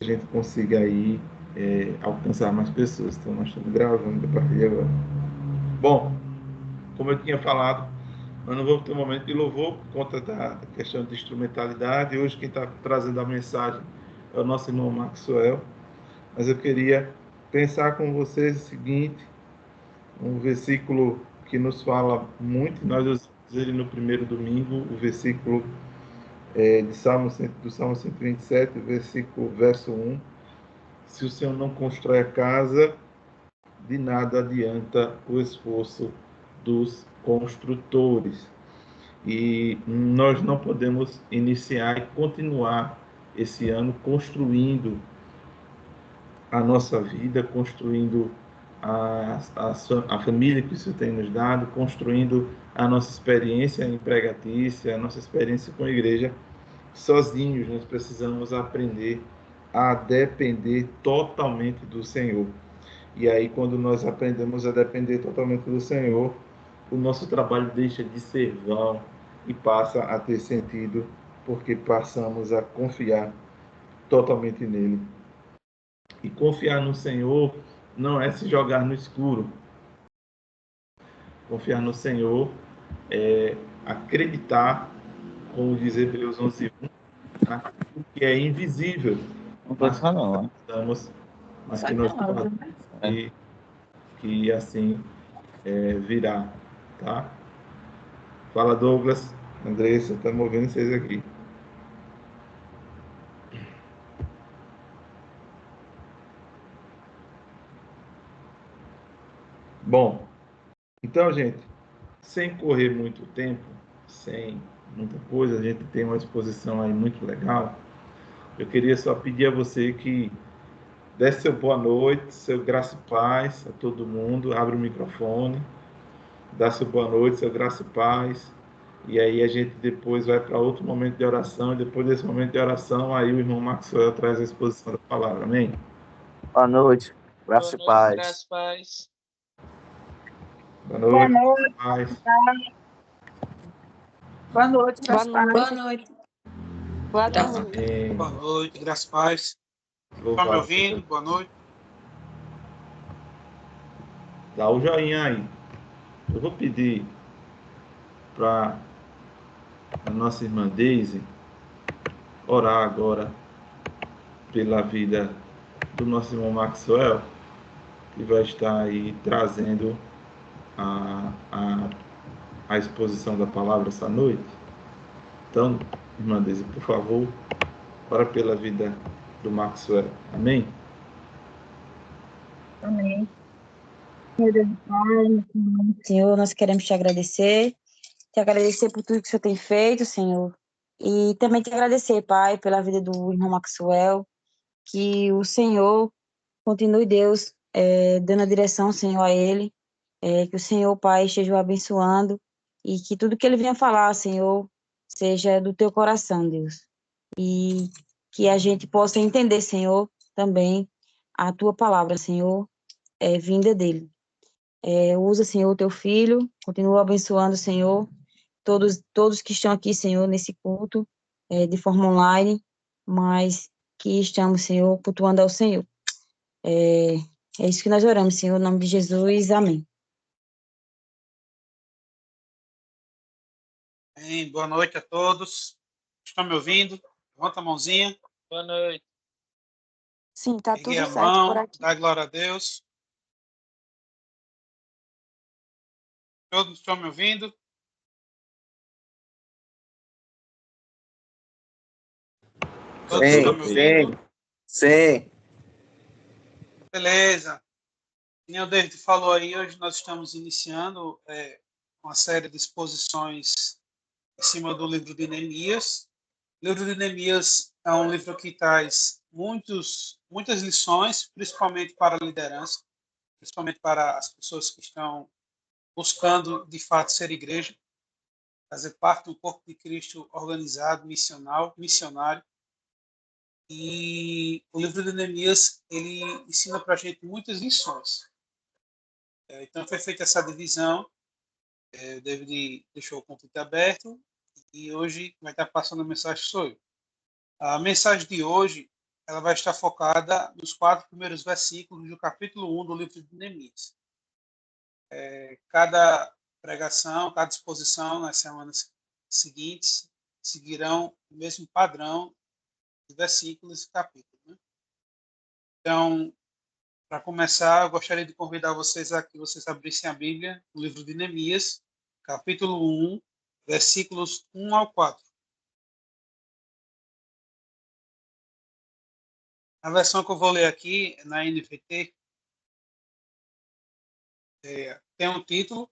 a gente consiga aí alcançar mais pessoas. Então, nós estamos gravando a partir de agora. Bom, como eu tinha falado, nós não vamos ter um momento de louvor por conta da questão de instrumentalidade. Hoje quem está trazendo a mensagem é o nosso irmão Maxwell. Mas eu queria pensar com vocês o seguinte, um versículo que nos fala muito, nós usamos ele no primeiro domingo, o versículo do Salmo 127, verso 1. Se o Senhor não constrói a casa, de nada adianta o esforço dos construtores. E nós não podemos iniciar e continuar esse ano construindo a nossa vida, construindo a família que o Senhor tem nos dado, construindo a nossa experiência empregatícia, a nossa experiência com a igreja, sozinhos. Nós precisamos aprender a depender totalmente do Senhor. E aí, quando nós aprendemos a depender totalmente do Senhor, o nosso trabalho deixa de ser vão e passa a ter sentido, porque passamos a confiar totalmente nele. E confiar no Senhor não é se jogar no escuro. Confiar no Senhor é acreditar, como diz Hebreus 11:1, naquilo que é invisível. Não pode falar, não. Mas que nós falamos que assim virá, tá? Fala, Douglas, Andressa, estamos ouvindo vocês aqui. Bom, então, gente, sem correr muito tempo, sem muita coisa, a gente tem uma exposição aí muito legal. Eu queria só pedir a você que desse seu boa noite, seu graça e paz a todo mundo, abre o microfone, dá seu boa noite, seu graça e paz, e aí a gente depois vai para outro momento de oração, e depois desse momento de oração, aí o irmão Maxwell traz a exposição da palavra, amém? Boa noite, graça e paz. Graça e paz. Boa noite, paz. Boa noite, graça e paz. Boa noite. Boa noite. Amém. Boa noite, graça e paz. Estão me ouvindo? Boa noite. Dá o joinha aí. Eu vou pedir para a nossa irmã Daisy orar agora pela vida do nosso irmão Maxwell, que vai estar aí trazendo a exposição da palavra essa noite. Então, irmã Daisy, por favor, ora pela vida do Maxwell. Amém? Amém. Meu Deus do Pai, Senhor, nós queremos te agradecer por tudo que o Senhor tem feito, Senhor. E também te agradecer, Pai, pela vida do irmão Maxwell, que o Senhor continue, Deus, dando a direção, Senhor, a ele, que o Senhor, Pai, esteja o abençoando e que tudo que ele venha falar, Senhor, seja do teu coração, Deus. E que a gente possa entender, Senhor, também a tua palavra, Senhor, vinda dele. Usa, Senhor, o teu filho, continua abençoando, Senhor, todos que estão aqui, Senhor, nesse culto, de forma online, mas que estamos, Senhor, cultuando ao Senhor. É isso que nós oramos, Senhor, em nome de Jesus, amém. Bem, boa noite a todos. Estão me ouvindo? Levanta a mãozinha. Boa noite. Sim, tá Peguei tudo a certo mão, por aqui. dá glória a Deus. Todos estão me ouvindo? Todos estão me ouvindo? Sim. Beleza. Como o David falou aí, hoje nós estamos iniciando uma série de exposições em cima do livro de Neemias. O livro de Neemias é um livro que traz muitas lições, principalmente para a liderança, principalmente para as pessoas que estão buscando, de fato, ser igreja, fazer parte do corpo de Cristo organizado, missionário. E o livro de Neemias, ele ensina para a gente muitas lições. Então, foi feita essa divisão. O David deixou o conteúdo aberto e hoje vai estar passando a mensagem sou eu. A mensagem de hoje ela vai estar focada nos 4 primeiros versículos do capítulo 1 do livro de Neemias. Cada pregação, cada exposição nas semanas seguintes seguirão o mesmo padrão de versículos e capítulos, né? Então, para começar, eu gostaria de convidar vocês a que vocês abrissem a Bíblia no livro de Neemias, capítulo 1, versículos 1 ao 4. A versão que eu vou ler aqui, na NVT, tem um título,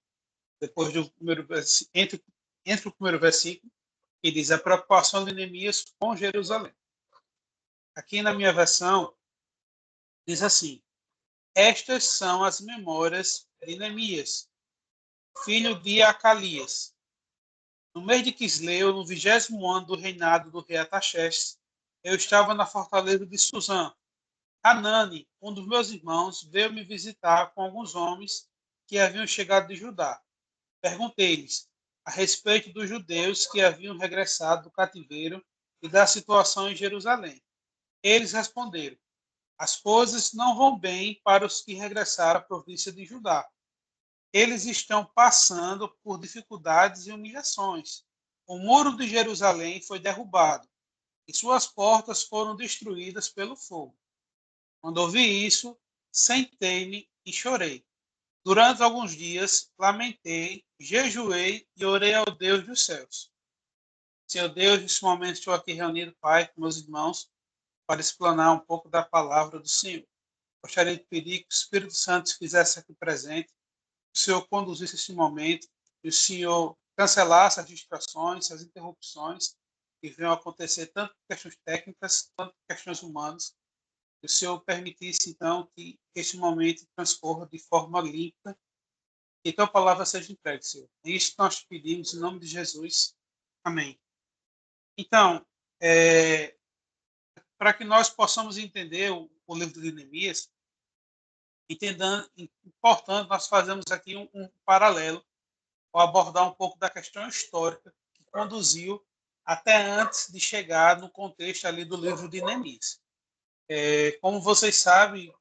depois do primeiro entre o primeiro versículo, que diz a preocupação de Neemias com Jerusalém. Aqui na minha versão, diz assim: estas são as memórias de Neemias, filho de Acalias. No mês de Quisleu, no 20º ano do reinado do rei Artaxerxes, eu estava na fortaleza de Suzã. Hanani, um dos meus irmãos, veio me visitar com alguns homens que haviam chegado de Judá. Perguntei-lhes a respeito dos judeus que haviam regressado do cativeiro e da situação em Jerusalém. Eles responderam: as coisas não vão bem para os que regressaram à província de Judá. Eles estão passando por dificuldades e humilhações. O muro de Jerusalém foi derrubado e suas portas foram destruídas pelo fogo. Quando ouvi isso, sentei-me e chorei. Durante alguns dias, lamentei, jejuei e orei ao Deus dos céus. Senhor Deus, nesse momento estou aqui reunido, Pai, com meus irmãos, para explanar um pouco da palavra do Senhor. Gostaria de pedir que o Espírito Santo se fizesse aqui presente, que o Senhor conduzisse esse momento, que o Senhor cancelasse as distrações, as interrupções que venham acontecer, tanto por questões técnicas, quanto por questões humanas. Que o Senhor permitisse, então, que este momento transcorra de forma limpa e que a tua palavra seja entregue, Senhor. É isso que nós te pedimos, em nome de Jesus. Amém. Então, para que nós possamos entender o livro de Neemias, importante nós fazemos aqui um paralelo, ou abordar um pouco da questão histórica que conduziu até antes de chegar no contexto ali do livro de Neemias. Como vocês sabem,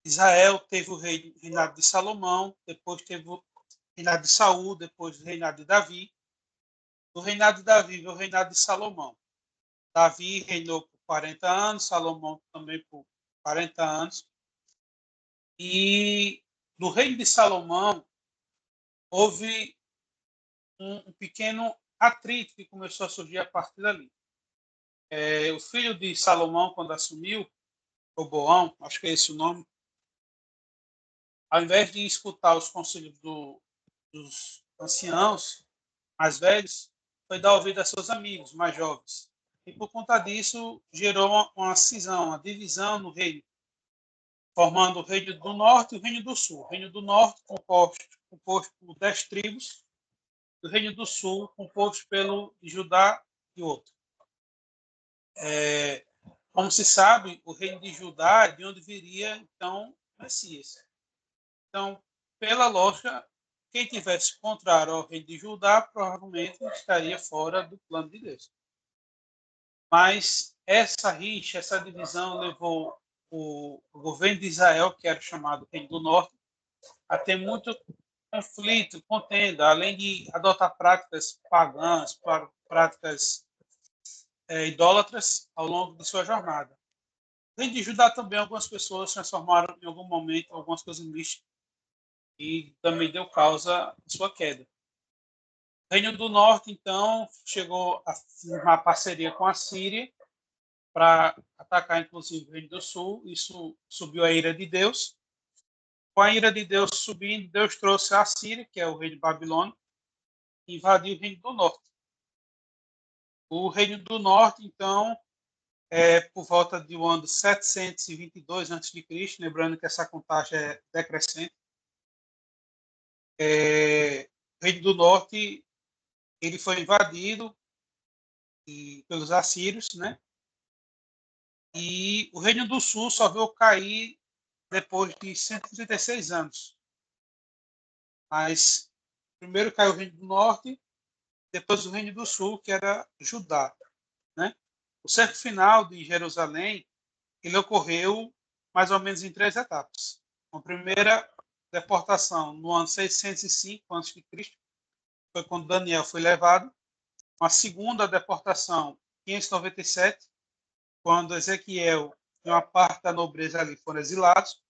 Israel teve o reinado de Salomão, depois teve o reinado de Saul, depois o reinado de Davi. Do reinado de Davi veio o reinado de Salomão. Davi reinou por 40 anos, Salomão também por 40 anos. E no reino de Salomão houve um pequeno atrito que começou a surgir a partir dali. O filho de Salomão, quando assumiu, Roboão, acho que é esse o nome, ao invés de escutar os conselhos dos anciãos mais velhos, foi dar ouvido a seus amigos mais jovens. E por conta disso, gerou uma cisão, uma divisão no reino, formando o reino do norte e o reino do sul. O reino do norte composto por 10 tribos, e o reino do sul composto pelo Judá e outro. Como se sabe, o reino de Judá é de onde viria, então, Messias. Então, pela lógica, quem tivesse contrário ao reino de Judá provavelmente estaria fora do plano de Deus. Mas essa rixa, essa divisão levou o governo de Israel, que era chamado Reino do Norte, a ter muito conflito, contenda, além de adotar práticas pagãs, práticas idólatras ao longo de sua jornada. O reino de Judá também, algumas pessoas transformaram em algum momento algumas coisas místicas e também deu causa à sua queda. O Reino do Norte, então, chegou a firmar parceria com a Síria para atacar, inclusive, o Reino do Sul. Isso subiu a ira de Deus. Com a ira de Deus subindo, Deus trouxe a Síria, que é o reino de Babilônia, e invadiu o Reino do Norte. O Reino do Norte, então, por volta do ano 722 a.C., lembrando que essa contagem é decrescente, o Reino do Norte ele foi invadido pelos assírios, né? E o Reino do Sul só veio cair depois de 136 anos. Mas primeiro caiu o Reino do Norte, depois o Reino do Sul, que era Judá, né? O cerco final de Jerusalém, ele ocorreu mais ou menos em 3 etapas. A primeira deportação no ano 605 a.C., foi quando Daniel foi levado. Uma segunda deportação, 597, quando Ezequiel e uma parte da nobreza ali foram exilados.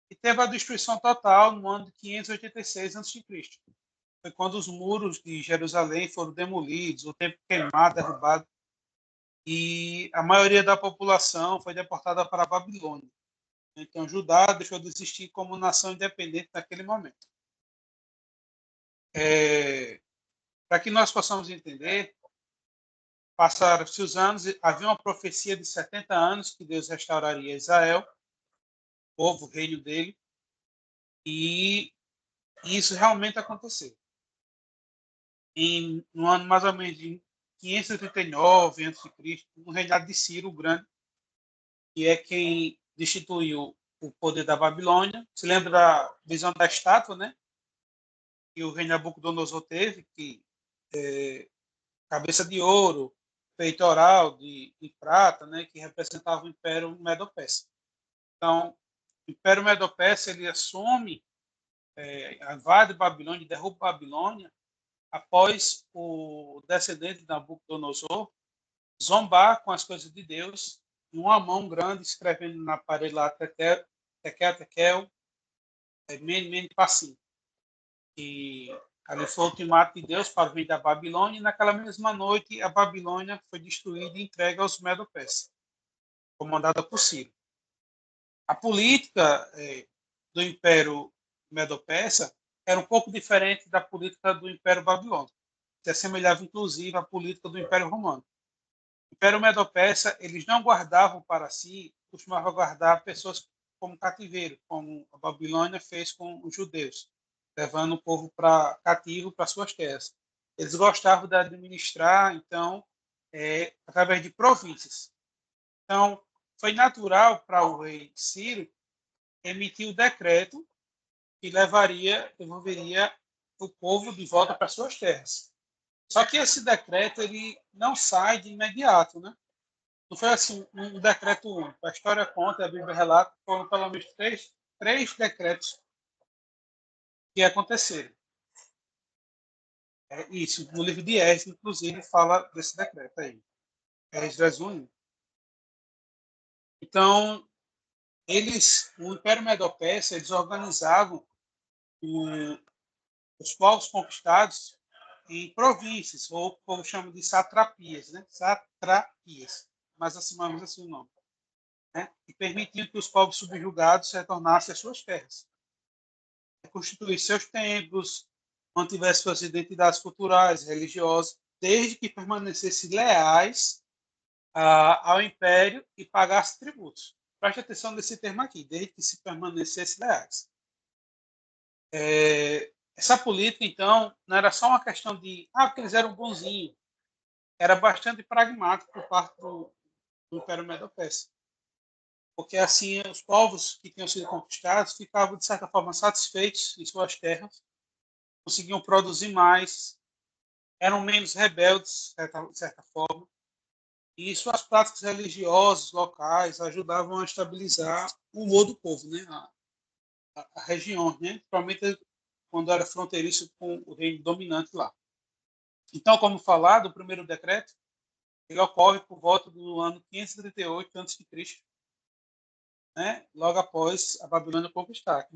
E teve a destruição total no ano de 586 a.C. Foi quando os muros de Jerusalém foram demolidos, o templo queimado, derrubado, e a maioria da população foi deportada para a Babilônia. Então, Judá deixou de existir como nação independente naquele momento. Para que nós possamos entender, passaram-se os anos, havia uma profecia de 70 anos que Deus restauraria Israel, o povo, o reino dele, e isso realmente aconteceu. No ano mais ou menos de 539 a.C., no reinado de Ciro o Grande, que é quem destituiu o poder da Babilônia. Se lembra da visão da estátua, né? Que o rei Nabucodonosor teve, que cabeça de ouro, peitoral de prata, né? Que representava o Império Medo-Persa. Então, o Império Medo-Persa ele assume, invade Babilônia, derruba Babilônia, após o descendente de Nabucodonosor zombar com as coisas de Deus, e uma mão grande escrevendo na parede lá, Tekel, Tekel, Mene, Mene, Passim. E ali foi o ultimato de Deus para vir da Babilônia, e naquela mesma noite a Babilônia foi destruída e entregue aos Medo-Persas, comandada por Ciro. A política do Império Medo-Persa era um pouco diferente da política do Império Babilônico, se assemelhava inclusive à política do Império Romano. O Império Medo-Persa, eles não guardavam para si, costumavam guardar pessoas como cativeiro, como a Babilônia fez com os judeus, levando o povo para cativo para suas terras. Eles gostavam de administrar, então, através de províncias. Então, foi natural para o rei Ciro emitir o decreto que devolveria o povo de volta para suas terras. Só que esse decreto ele não sai de imediato, né? Não foi assim um decreto único. A história conta, a Bíblia relata, foram pelo menos três decretos que aconteceram. Isso, no livro de Esdras, inclusive, fala desse decreto aí. Esdras 1. Então, o Império Medo-Persa, eles organizavam os povos conquistados em províncias, ou o povo chama de satrapias, né? Satrapias, mas acimamos assim o nome. Né? E permitiam que os povos subjugados retornassem às suas terras. Constituir seus templos, mantivesse suas identidades culturais, religiosas, desde que permanecessem leais ao império e pagassem tributos. Preste atenção nesse termo aqui, desde que se permanecessem leais. Essa política, então, não era só uma questão de porque eles eram bonzinhos. Era bastante pragmático por parte do Império Medo-Persa. Porque, assim, os povos que tinham sido conquistados ficavam, de certa forma, satisfeitos em suas terras, conseguiam produzir mais, eram menos rebeldes, de certa forma, e suas práticas religiosas locais ajudavam a estabilizar o humor do povo, né? A região, né? Principalmente quando era fronteiriço com o reino dominante lá. Então, como falado, o primeiro decreto ele ocorre por volta do ano 538 a.C., né? Logo após a Babilônia conquistar. Que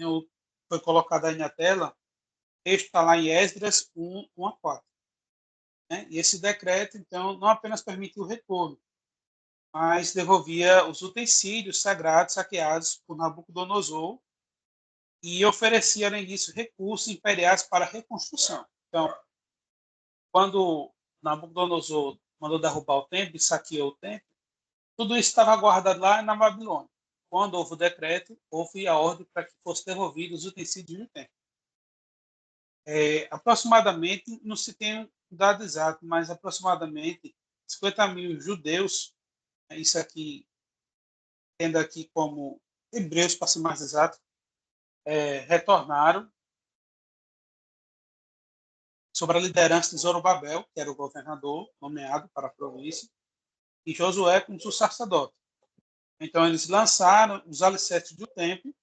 foi colocado aí na tela, o texto está lá em Esdras 1, 1 a 4. Né? E esse decreto, então, não apenas permitiu o retorno, mas devolvia os utensílios sagrados saqueados por Nabucodonosor e oferecia, além disso, recursos imperiais para a reconstrução. Então, quando Nabucodonosor mandou derrubar o templo e saqueou o templo, tudo isso estava guardado lá na Babilônia. Quando houve o decreto, houve a ordem para que fossem devolvidos os utensílios do templo. Aproximadamente, não se tem um dado exato, mas aproximadamente 50 mil judeus, isso aqui, tendo aqui como hebreus, para ser mais exato, retornaram sob a liderança de Zorobabel, que era o governador nomeado para a província, e Josué como seu sacerdote. Então, eles lançaram os alicerces do templo,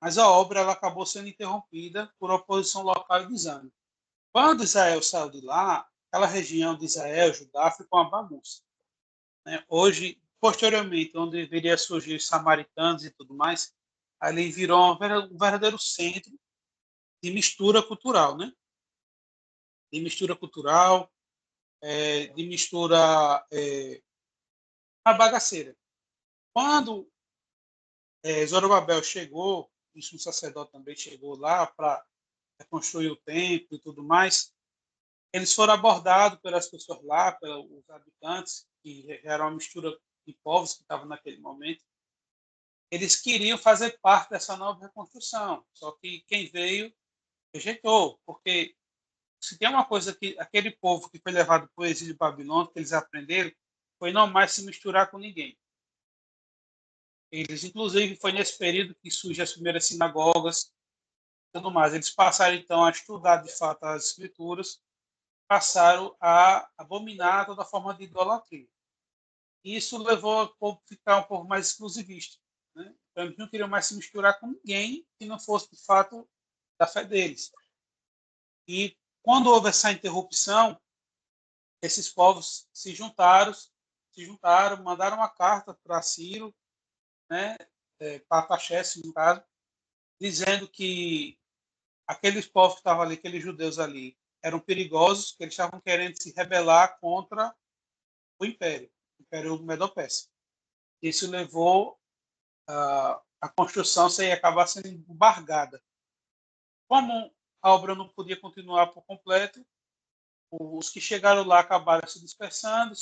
mas a obra ela acabou sendo interrompida por oposição local e desânimo. Quando Israel saiu de lá, aquela região de Israel, Judá, ficou uma bagunça, né? Hoje, posteriormente, onde viria a surgir os samaritanos e tudo mais, ali virou um verdadeiro centro de mistura cultural, né? De mistura cultural, de mistura a bagaceira. Quando Zorobabel chegou, e o sacerdote também chegou lá para reconstruir o templo e tudo mais, eles foram abordados pelas pessoas lá, pelos habitantes, que era uma mistura de povos que estavam naquele momento. Eles queriam fazer parte dessa nova reconstrução, só que quem veio rejeitou, porque se tem uma coisa que aquele povo que foi levado para o exílio babilônico, que eles aprenderam, foi não mais se misturar com ninguém. Eles, inclusive, foi nesse período que surgem as primeiras sinagogas e tudo mais. Eles passaram, então, a estudar, de fato, as escrituras, passaram a abominar toda forma de idolatria. E isso levou o povo a ficar um pouco mais exclusivista, né? Então, eles não queriam mais se misturar com ninguém que não fosse, de fato, da fé deles. E quando houve essa interrupção, esses povos se juntaram, mandaram uma carta para Ciro, né, para Artaxerxes, no caso, dizendo que aqueles povos que estavam ali, aqueles judeus ali, eram perigosos, que eles estavam querendo se rebelar contra o Império Medo-Persa. Isso levou a construção a acabar sendo embargada. Como a obra não podia continuar por completo, os que chegaram lá acabaram se dispersando,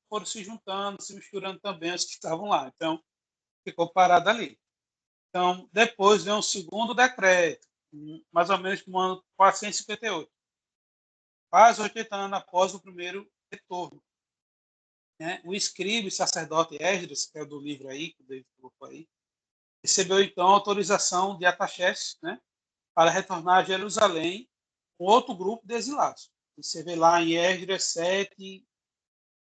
foram se juntando, se misturando também os que estavam lá. Então, ficou parado ali. Então, depois vem um segundo decreto, mais ou menos no ano 458, quase 80 anos após o primeiro retorno, né? O escriba e sacerdote Esdras, que é o do livro aí, que o David colocou aí, recebeu então a autorização de Artaxerxes, né, para retornar a Jerusalém com outro grupo de exilados. Você vê lá em Esdras 7,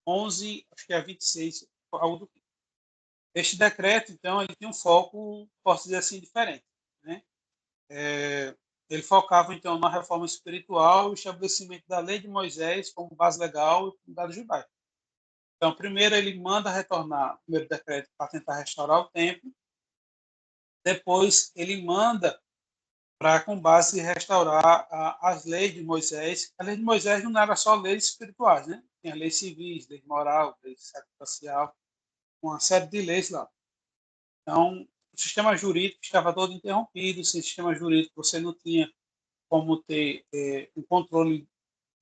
11, acho que é 26, algo do tipo. Este decreto, então, ele tem um foco, posso dizer assim, diferente, né? Ele focava, então, na reforma espiritual e o estabelecimento da lei de Moisés como base legal e comunidade judaica. Então, primeiro ele manda retornar o primeiro decreto para tentar restaurar o templo. Depois ele manda para, com base, restaurar as leis de Moisés. A lei de Moisés não era só leis espirituais, né? Tinha leis civis, lei moral, lei sacrificial, uma série de leis lá. Então, o sistema jurídico estava todo interrompido. Sem sistema jurídico, você não tinha como ter um controle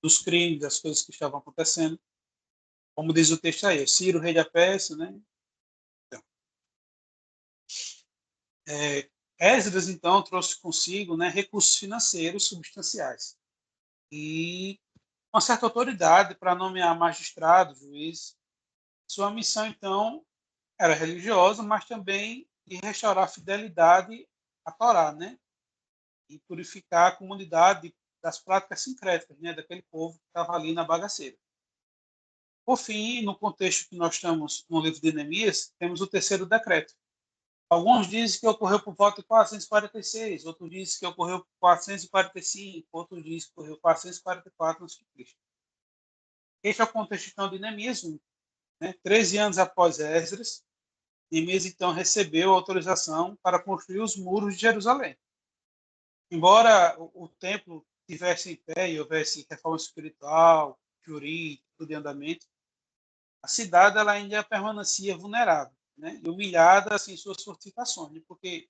dos crimes, das coisas que estavam acontecendo. Como diz o texto aí, Ciro, rei da Pérsia, né? Então, Esdras, então, trouxe consigo, né, recursos financeiros substanciais e uma certa autoridade para nomear magistrado, juiz. Sua missão, então, era religiosa, mas também de restaurar a fidelidade à Torá, né? E purificar a comunidade das práticas sincréticas, né, daquele povo que estava ali na bagaceira. Por fim, no contexto que nós estamos no livro de Neemias, temos o terceiro decreto. Alguns dizem que ocorreu por volta de 446, outros dizem que ocorreu por 445, outros dizem que ocorreu por 444 a.C. Este é o contexto então de Neemias 1. Né? 13 anos após Esdras, Neemias então recebeu autorização para construir os muros de Jerusalém. Embora o templo estivesse em pé e houvesse reforma espiritual, jurídica, tudo em andamento, a cidade ela ainda permanecia vulnerável, né? E humilhada assim, em suas fortificações, né? Porque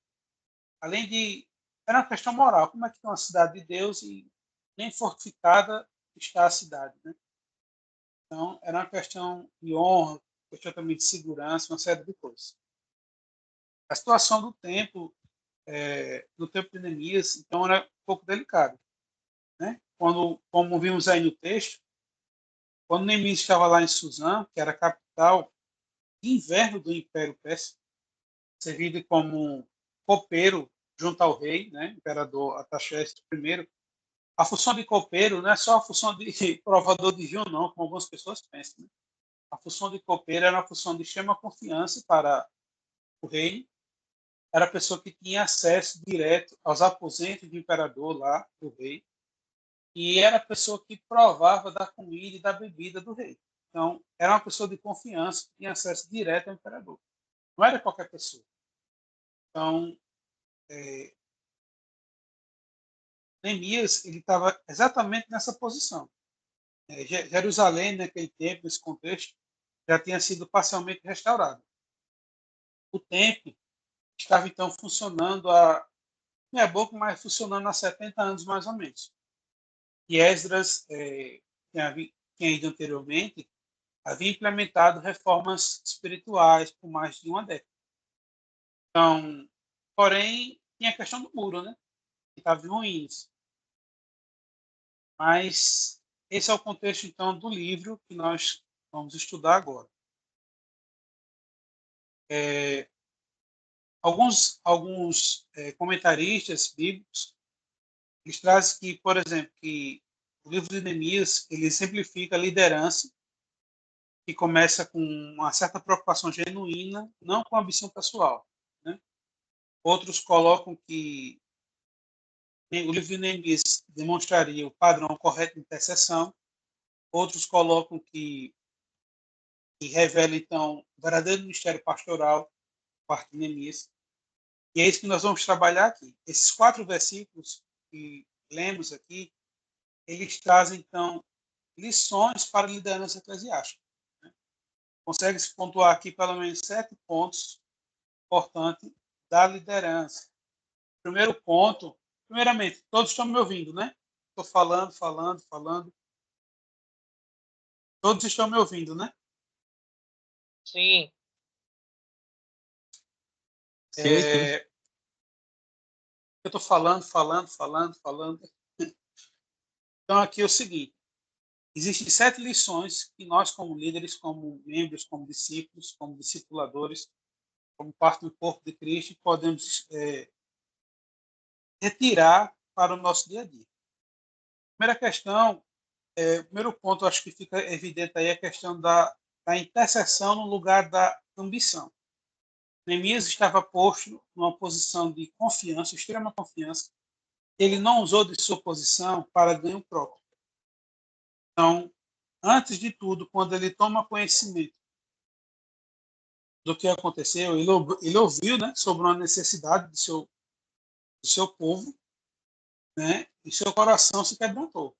além de era uma questão moral, como é que tem uma cidade de Deus e nem fortificada está a cidade, né? Então era uma questão de honra, questão também de segurança, uma série de coisas. A situação do templo no tempo de Neemias, então era um pouco delicada, né? Como vimos aí no texto, quando Neemias estava lá em Suzã, que era a capital de inverno do Império Persa, servido como copeiro junto ao rei, né, imperador Artaxerxes I. A função de copeiro não é só a função de provador de vinho, não, como algumas pessoas pensam. Né? A função de copeiro era uma função de extrema confiança para o rei. Era a pessoa que tinha acesso direto aos aposentos do imperador lá, do rei, e era a pessoa que provava da comida e da bebida do rei. Então, era uma pessoa de confiança que tinha acesso direto ao imperador. Não era qualquer pessoa. Então, Neemias ele estava exatamente nessa posição. Jerusalém, naquele tempo, nesse contexto, já tinha sido parcialmente restaurado. O templo estava, então, funcionando não é pouco, mas funcionando há 70 anos, mais ou menos. E Esdras, tinha ido anteriormente, havia implementado reformas espirituais por mais de uma década. Então, porém, tinha a questão do muro, né? Que estava em ruínas. Mas esse é o contexto, então, do livro que nós vamos estudar agora. Alguns comentaristas bíblicos eles trazem que, por exemplo, que o livro de Neemias ele simplifica a liderança que começa com uma certa preocupação genuína, não com ambição pessoal, né? Outros colocam que o livro de Neemias demonstraria o padrão correto de intercessão. Outros colocam que revela, então, o verdadeiro ministério pastoral, parte de Neemias. E é isso que nós vamos trabalhar aqui. Esses 4 versículos que lemos aqui, eles trazem, então, lições para a liderança eclesiástica. Né? Consegue-se pontuar aqui pelo menos 7 pontos importantes da liderança. Primeiro ponto, primeiramente, todos estão me ouvindo, né? Estou falando. Todos estão me ouvindo, né? Sim. Sim, sim. Eu estou falando. Então, aqui é o seguinte. Existem 7 lições que nós, como líderes, como membros, como discípulos, como discipuladores, como parte do corpo de Cristo, podemos retirar para o nosso dia a dia. Primeira questão, primeiro ponto, acho que fica evidente aí a questão da intercessão no lugar da ambição. Neemias estava posto numa posição de confiança, extrema confiança. Ele não usou de sua posição para ganho próprio. Então, antes de tudo, quando ele toma conhecimento do que aconteceu, ele ouviu, né, sobre uma necessidade do seu povo, né, e seu coração se quebrantou.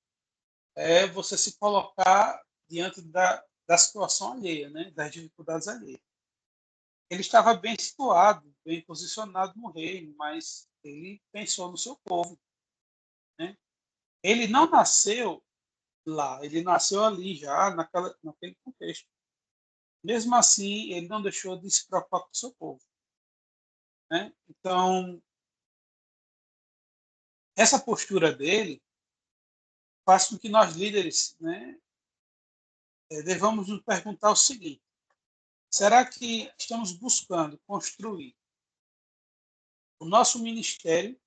É você se colocar diante da situação alheia, né, das dificuldades alheias. Ele estava bem situado, bem posicionado no reino, mas ele pensou no seu povo. Né? Ele não nasceu lá, ele nasceu ali já, naquele contexto. Mesmo assim, ele não deixou de se preocupar com o seu povo. Né? Então, essa postura dele faz com que nós líderes, né, devamos nos perguntar o seguinte: será que estamos buscando construir o nosso ministério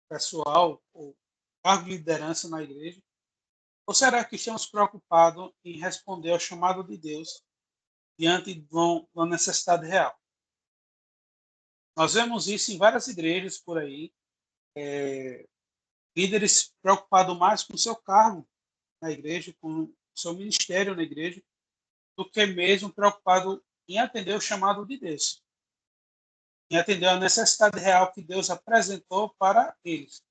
pessoal ou cargo de liderança na igreja? Ou será que estamos preocupados em responder ao chamado de Deus diante de uma necessidade real? Nós vemos isso em várias igrejas por aí, líderes preocupados mais com o seu cargo na igreja, com o seu ministério na igreja, do que mesmo preocupado em atender o chamado de Deus, em atender a necessidade real que Deus apresentou para eles.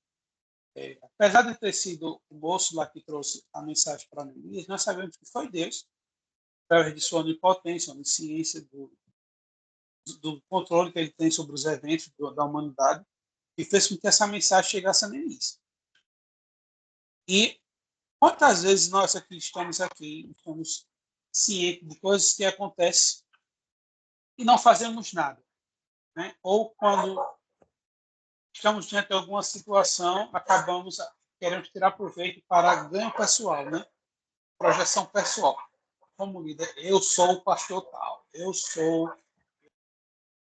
Apesar de ter sido o moço lá que trouxe a mensagem para Neemias, nós sabemos que foi Deus, através de sua onipotência, onisciência, do controle que ele tem sobre os eventos da humanidade, que fez com que essa mensagem chegasse a Neemias. E quantas vezes nós aqui estamos cientes de coisas que acontecem e não fazemos nada, né? Ou quando estamos diante de alguma situação, acabamos querendo tirar proveito para ganho pessoal, né? Projeção pessoal. Como líder, eu sou o pastor tal, eu sou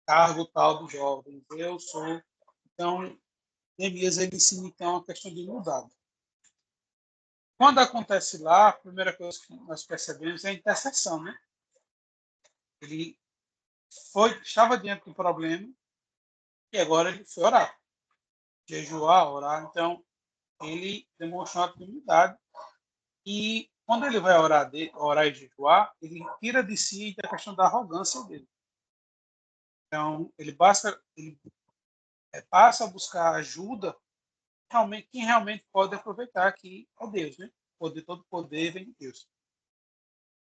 cargo tal dos jovens, eu sou. Então, Neemias ele ensina então a questão de humildade. Quando acontece lá, a primeira coisa que nós percebemos é a intercessão, né? Ele estava diante do problema e agora ele foi orar. Jejuar, orar. Então, ele demonstrou uma humildade. E quando ele vai orar e jejuar, ele tira de si a questão da arrogância dele. Então, ele passa a buscar ajuda. Quem realmente pode aproveitar aqui é Deus, né? Todo poder vem de Deus.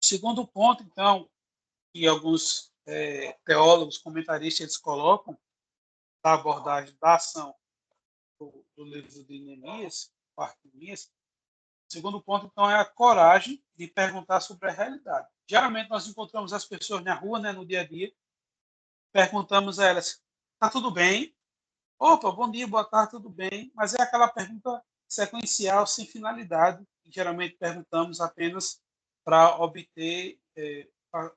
O segundo ponto, então, que alguns teólogos, comentaristas, eles colocam da abordagem da ação do livro de Neemias, parte de Neemias. O segundo ponto, então, é a coragem de perguntar sobre a realidade. Geralmente, nós encontramos as pessoas na rua, né, no dia a dia, perguntamos a elas, está tudo bem? Opa, bom dia, boa tarde, tudo bem? Mas é aquela pergunta sequencial, sem finalidade, que geralmente perguntamos apenas para obter, para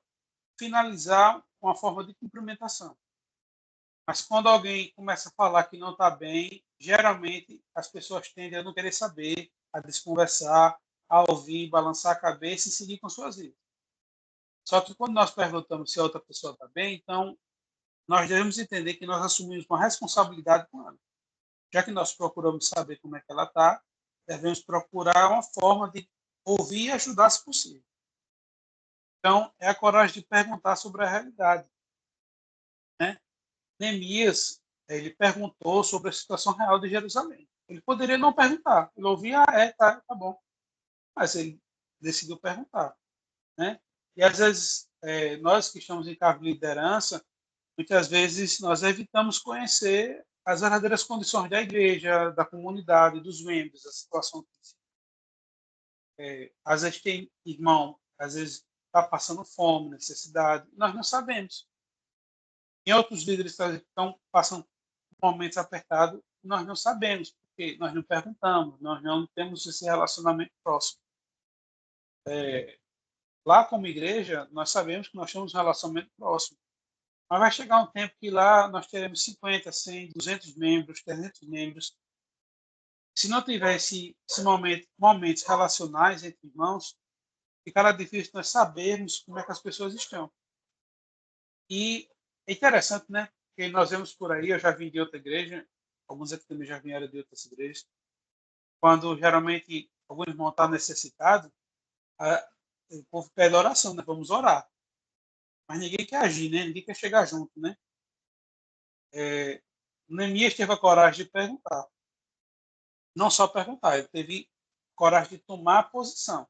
finalizar uma forma de cumprimentação. Mas quando alguém começa a falar que não está bem, geralmente as pessoas tendem a não querer saber, a desconversar, a ouvir, balançar a cabeça e seguir com suas vidas. Só que quando nós perguntamos se a outra pessoa está bem, então nós devemos entender que nós assumimos uma responsabilidade com ela. Já que nós procuramos saber como é que ela está, devemos procurar uma forma de ouvir e ajudar se possível. Então, é a coragem de perguntar sobre a realidade. Né? Neemias, ele perguntou sobre a situação real de Jerusalém. Ele poderia não perguntar. Ele ouvia, tá bom. Mas ele decidiu perguntar. Né? E, às vezes, nós que estamos em cargo de liderança, muitas vezes nós evitamos conhecer as verdadeiras condições da igreja, da comunidade, dos membros, a situação. Às vezes tem irmão, às vezes está passando fome, necessidade, nós não sabemos. Em outros líderes estão passando momentos apertados, nós não sabemos, porque nós não perguntamos, nós não temos esse relacionamento próximo. Lá como igreja, nós sabemos que nós temos um relacionamento próximo. Mas vai chegar um tempo que lá nós teremos 50, 100, 200 membros, 300 membros. Se não tiver esse momentos relacionais entre irmãos, ficará difícil nós sabermos como é que as pessoas estão. E é interessante, né? Porque nós vemos por aí, eu já vim de outra igreja, alguns aqui também já vieram de outras igrejas, quando geralmente algum irmão está necessitado, o povo pede oração, né? Vamos orar. Mas ninguém quer agir, né? Ninguém quer chegar junto, né? Neemias teve a coragem de perguntar. Não só perguntar, ele teve coragem de tomar a posição.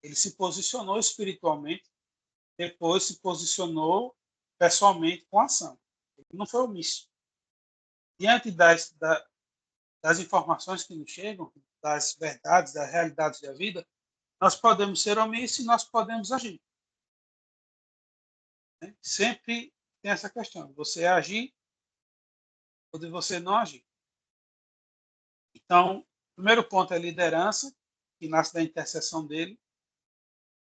Ele se posicionou espiritualmente, depois se posicionou pessoalmente com a ação. Ele não foi omisso. Diante das informações que nos chegam, das verdades, das realidades da vida, nós podemos ser omissos e nós podemos agir. Né? Sempre tem essa questão, de você agir ou de você não agir. Então, o primeiro ponto é a liderança, que nasce da intercessão dele.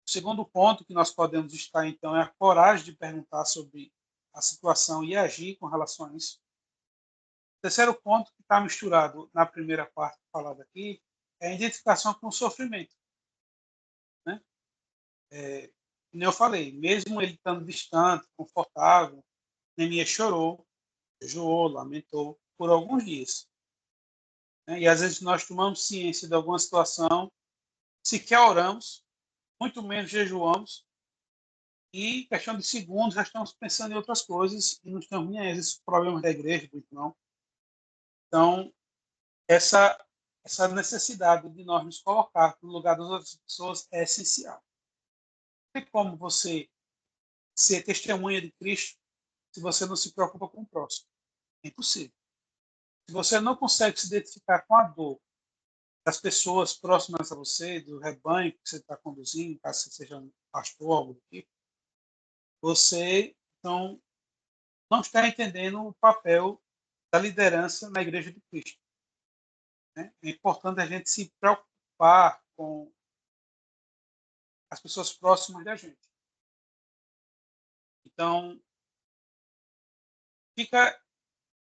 O segundo ponto que nós podemos estar, então, é a coragem de perguntar sobre a situação e agir com relação a isso. O terceiro ponto, que está misturado na primeira parte falada aqui, é a identificação com o sofrimento. Né? Como eu falei, mesmo ele estando distante, confortável, Neemias chorou, jejuou, lamentou por alguns dias. Né? E às vezes nós tomamos ciência de alguma situação, sequer oramos, muito menos jejuamos, e em questão de segundos já estamos pensando em outras coisas e não estamos nem aí, esses problemas da igreja, do irmão. Então, essa necessidade de nós nos colocar no lugar das outras pessoas é essencial. Não tem como você ser testemunha de Cristo se você não se preocupa com o próximo. É impossível. Se você não consegue se identificar com a dor das pessoas próximas a você, do rebanho que você está conduzindo, caso você seja um pastor, algo do tipo, você, então, não está entendendo o papel da liderança na Igreja de Cristo. Né? É importante a gente se preocupar com as pessoas próximas da gente. Então, fica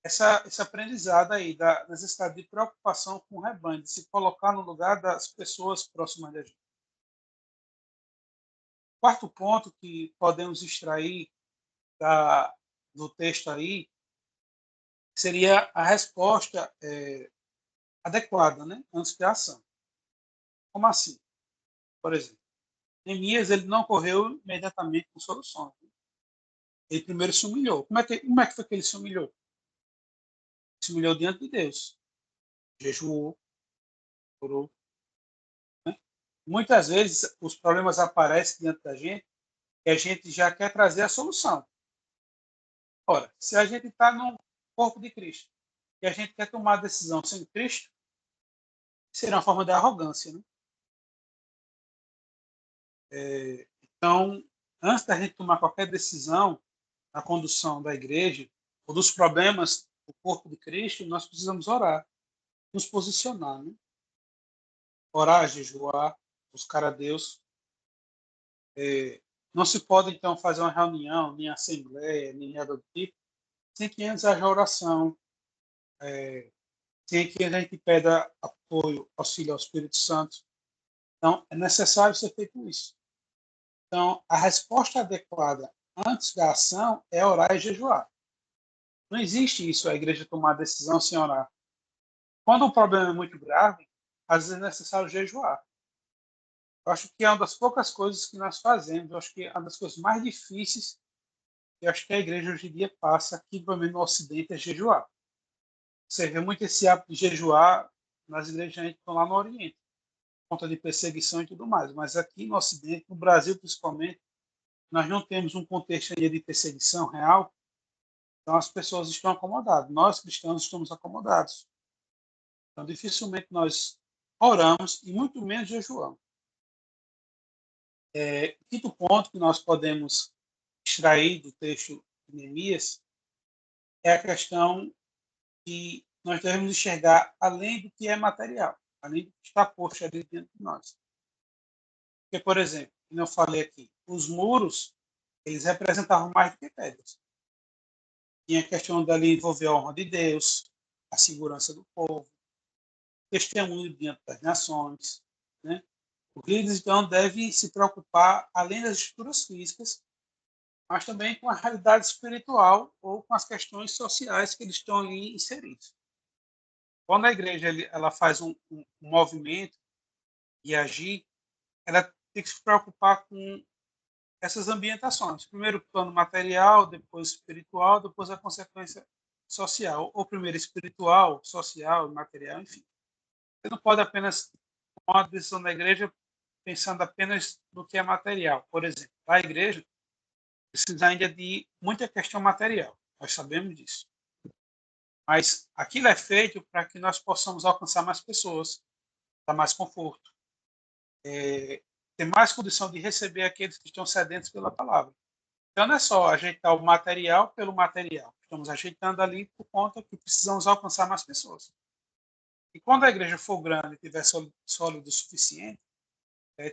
esse aprendizado aí da necessidade de preocupação com o rebanho, de se colocar no lugar das pessoas próximas da gente. quarto ponto que podemos extrair do texto aí seria a resposta adequada, né, antes da ação. Como assim? Por exemplo, Neemias ele não correu imediatamente com soluções. Ele primeiro se humilhou. Como é que foi que ele se humilhou? Se humilhou diante de Deus. Jejuou, orou. Né? Muitas vezes os problemas aparecem diante da gente e a gente já quer trazer a solução. Ora, se a gente está no corpo de Cristo e a gente quer tomar a decisão sem Cristo, será uma forma de arrogância. Né? Então, antes da gente tomar qualquer decisão na condução da igreja ou dos problemas do corpo de Cristo, nós precisamos orar, nos posicionar. Né? Orar, jejuar, buscar a Deus. Não se pode, então, fazer uma reunião, nem assembleia, nem nada do tipo, sem que antes haja oração, sem que a gente peda apoio, auxílio ao Espírito Santo. Então, é necessário ser feito isso. Então, a resposta adequada antes da ação é orar e jejuar. Não existe isso, a igreja tomar decisão sem orar. Quando o problema é muito grave, às vezes é necessário jejuar. Eu acho que é uma das poucas coisas que nós fazemos. Eu acho que é uma das coisas mais difíceis que eu acho que a igreja hoje em dia passa aqui, pelo menos no Ocidente, é jejuar. Você vê muito esse hábito de jejuar nas igrejas que estão lá no Oriente, por conta de perseguição e tudo mais. Mas aqui no Ocidente, no Brasil principalmente, nós não temos um contexto de perseguição real, então as pessoas estão acomodadas. Nós, cristãos, estamos acomodados. Então, dificilmente nós oramos e muito menos jejuamos. O quinto ponto que nós podemos extrair do texto de Neemias é a questão que nós devemos enxergar além do que é material, além do que está posto ali dentro de nós. Porque, por exemplo, como eu falei aqui, os muros, eles representavam mais do que pedras. Tinha a questão dali envolver a honra de Deus, a segurança do povo, testemunho diante das nações. Né? Os líderes, então, devem se preocupar, além das estruturas físicas, mas também com a realidade espiritual ou com as questões sociais que eles estão ali inseridos. Quando a igreja ela faz um movimento e agir, ela tem que se preocupar com essas ambientações. Primeiro o plano material, depois espiritual, depois a consequência social. Ou primeiro espiritual, social, material, enfim. Você não pode apenas tomar uma decisão da igreja pensando apenas no que é material. Por exemplo, a igreja precisa ainda de muita questão material. Nós sabemos disso. Mas aquilo é feito para que nós possamos alcançar mais pessoas, dar mais conforto, ter mais condição de receber aqueles que estão sedentos pela palavra. Então não é só ajeitar o material pelo material. Estamos ajeitando ali por conta que precisamos alcançar mais pessoas. E quando a igreja for grande e tiver sólido o suficiente,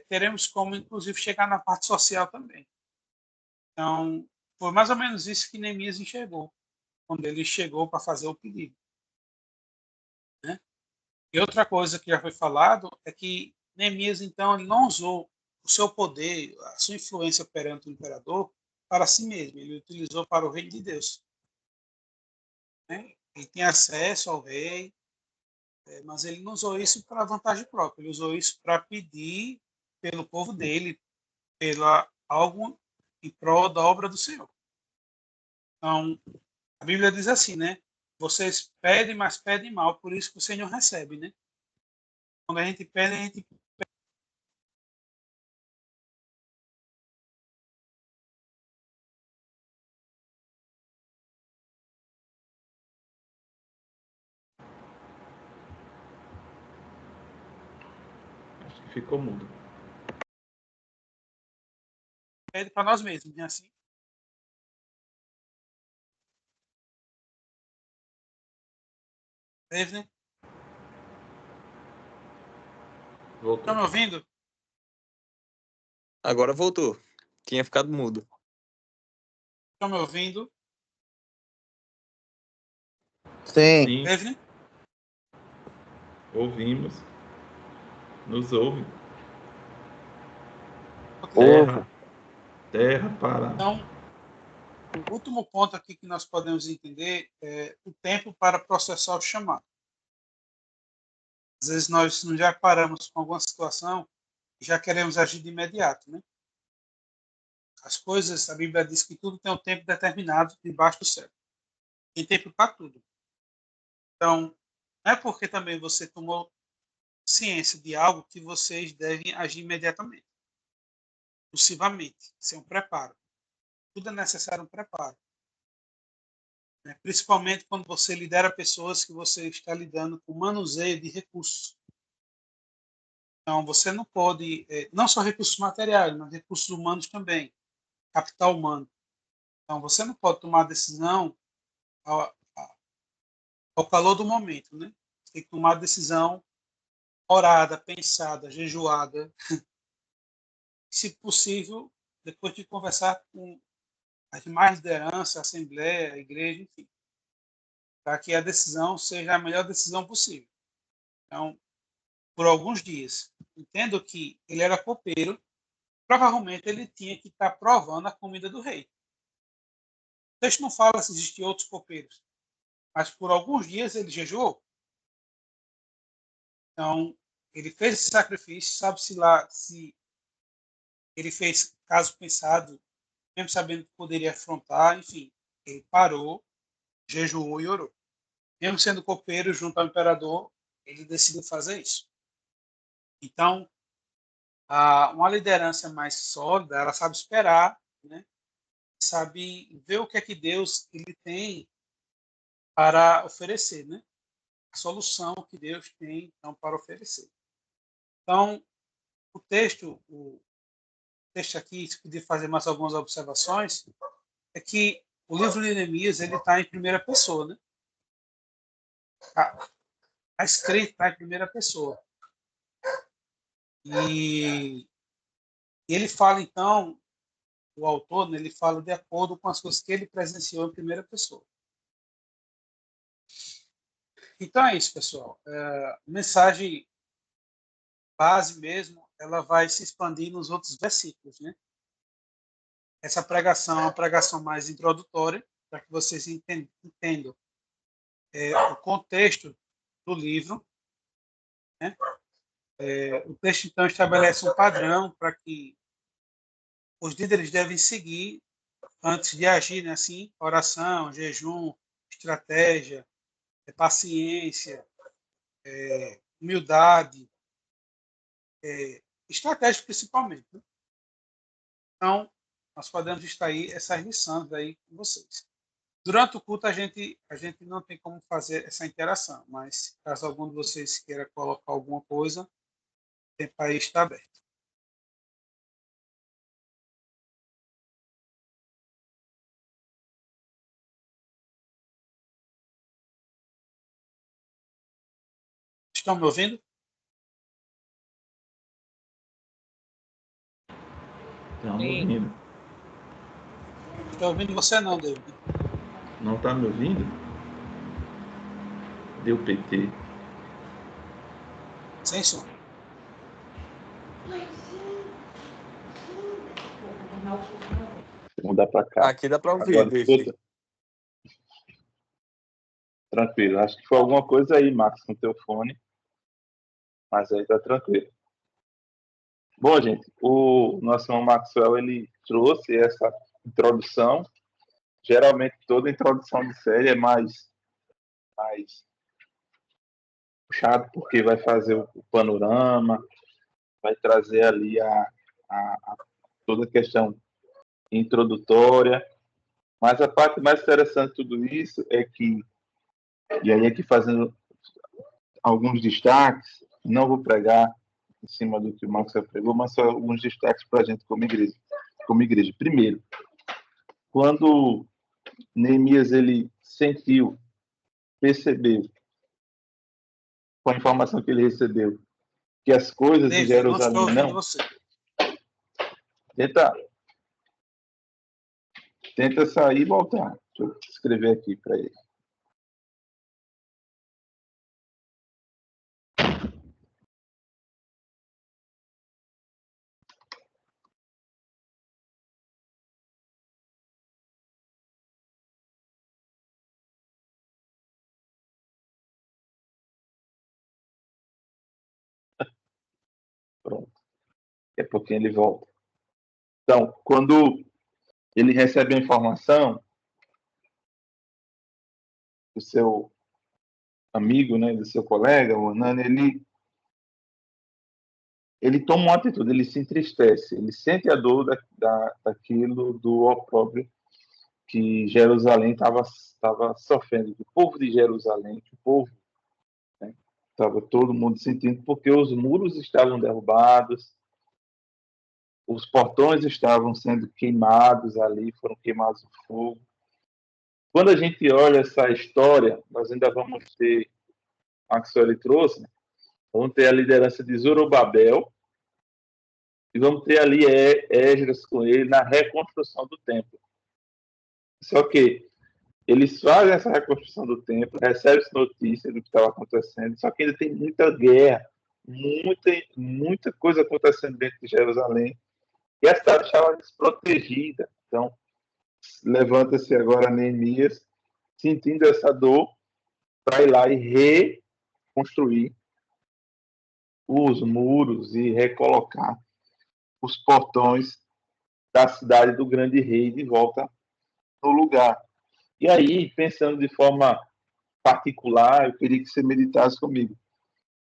teremos como, inclusive, chegar na parte social também. Então, foi mais ou menos isso que Neemias enxergou, quando ele chegou para fazer o pedido. Né? E outra coisa que já foi falado é que Neemias, então, ele não usou o seu poder, a sua influência perante o imperador, para si mesmo. Ele utilizou para o reino de Deus. Né? Ele tinha acesso ao rei, mas ele não usou isso para vantagem própria. Ele usou isso para pedir pelo povo dele, pela algo em prol da obra do Senhor. Então, a Bíblia diz assim, né? Vocês pedem, mas pedem mal, por isso que o Senhor recebe, né? Quando a gente pede, a gente Acho que ficou mudo. pede para nós mesmos, né? Assim. Né? Voltou. Estão me ouvindo? Agora voltou. Tinha ficado mudo. Estão me ouvindo? Sim. Sim, Evelyn? ouvimos. Nos ouve. Ovo. Terra para. Então, o último ponto aqui que nós podemos entender é o tempo para processar o chamado. Às vezes nós não já paramos com alguma situação e já queremos agir de imediato, né? As coisas, a Bíblia diz que tudo tem um tempo determinado debaixo do céu. Tem tempo para tudo. Então, não é porque também você tomou ciência de algo que vocês devem agir imediatamente, possivelmente, sem um preparo. Tudo é necessário um preparo. Né? Principalmente quando você lidera pessoas que você está lidando com manuseio de recursos. Então, você não pode, não só recursos materiais, mas recursos humanos também, capital humano. Então, você não pode tomar decisão ao calor do momento, né? Você tem que tomar decisão orada, pensada, jejuada, se possível, depois de conversar com as demais lideranças, a assembleia, a igreja, enfim, para que a decisão seja a melhor decisão possível. Então, por alguns dias, entendo que ele era copeiro, provavelmente ele tinha que estar provando a comida do rei. O texto não fala se existiam outros copeiros, mas por alguns dias ele jejuou. Então, ele fez esse sacrifício, sabe-se lá se ele fez caso pensado, mesmo sabendo que poderia afrontar, enfim, ele parou, jejuou e orou. Mesmo sendo copeiro junto ao imperador, ele decidiu fazer isso. Então, uma liderança mais sólida, ela sabe esperar, né? Sabe ver o que é que Deus ele tem para oferecer, né? A solução que Deus tem então para oferecer. Então, o texto aqui, se puder fazer mais algumas observações, é que o livro de Neemias ele está em primeira pessoa, né? A escrita está em primeira pessoa. E ele fala, então, o autor, né, ele fala de acordo com as coisas que ele presenciou em primeira pessoa. Então é isso, pessoal. Mensagem base mesmo, ela vai se expandir nos outros versículos, né? Essa pregação é uma pregação mais introdutória, para que vocês entendam o contexto do livro, né? O texto, então, estabelece um padrão para que os líderes devem seguir antes de agir, né? Assim, oração, jejum, estratégia, paciência, humildade, estratégia principalmente. Né? Então, nós podemos extrair essas lições aí com vocês. Durante o culto, a gente não tem como fazer essa interação, mas caso algum de vocês queira colocar alguma coisa, o tempo aí está aberto. Estão me ouvindo? Estamos Sim. ouvindo. Estou ouvindo você não, David. Não está me ouvindo? Deu PT. Sem som. Vou mudar para cá. Aqui dá pra ouvir, Agora, David. escuta. Tranquilo. Acho que foi alguma coisa aí, Max, no teu fone. Mas aí tá tranquilo. Bom, gente, o nosso irmão Maxwell, ele trouxe essa introdução. Geralmente, toda introdução de série é mais puxado, porque vai fazer o panorama, vai trazer ali toda a questão introdutória. Mas a parte mais interessante de tudo isso é que, e aí aqui fazendo alguns destaques, não vou pregar em cima do que o Marcos pregou, mas só alguns destaques para a gente como igreja. Como igreja. Primeiro, quando Neemias ele sentiu, percebeu, com a informação que ele recebeu, que as coisas em David, não estou Jerusalém ouvindo não. você. Tenta, tenta sair e voltar. Deixa eu escrever aqui para ele. Pronto. Daqui a pouquinho ele volta. Então, quando ele recebe a informação do seu amigo, né, do seu colega, o Anani, ele toma uma atitude, ele se entristece, ele sente a dor daquilo, do opróbrio que Jerusalém estava sofrendo, o povo de Jerusalém, que o povo estava todo mundo sentindo, porque os muros estavam derrubados, os portões estavam sendo queimados ali, foram queimados no fogo. Quando a gente olha essa história, nós ainda vamos ter, Maxwell trouxe, né? Vamos ter a liderança de Zorobabel, e vamos ter ali Esdras com ele na reconstrução do templo. Só que eles fazem essa reconstrução do templo, recebem notícias do que estava acontecendo, só que ainda tem muita guerra, muita coisa acontecendo dentro de Jerusalém, e a cidade estava desprotegida. Então, levanta-se agora Neemias, sentindo essa dor, para ir lá e reconstruir os muros e recolocar os portões da cidade do grande rei de volta no lugar. E aí, pensando de forma particular, eu queria que você meditasse comigo.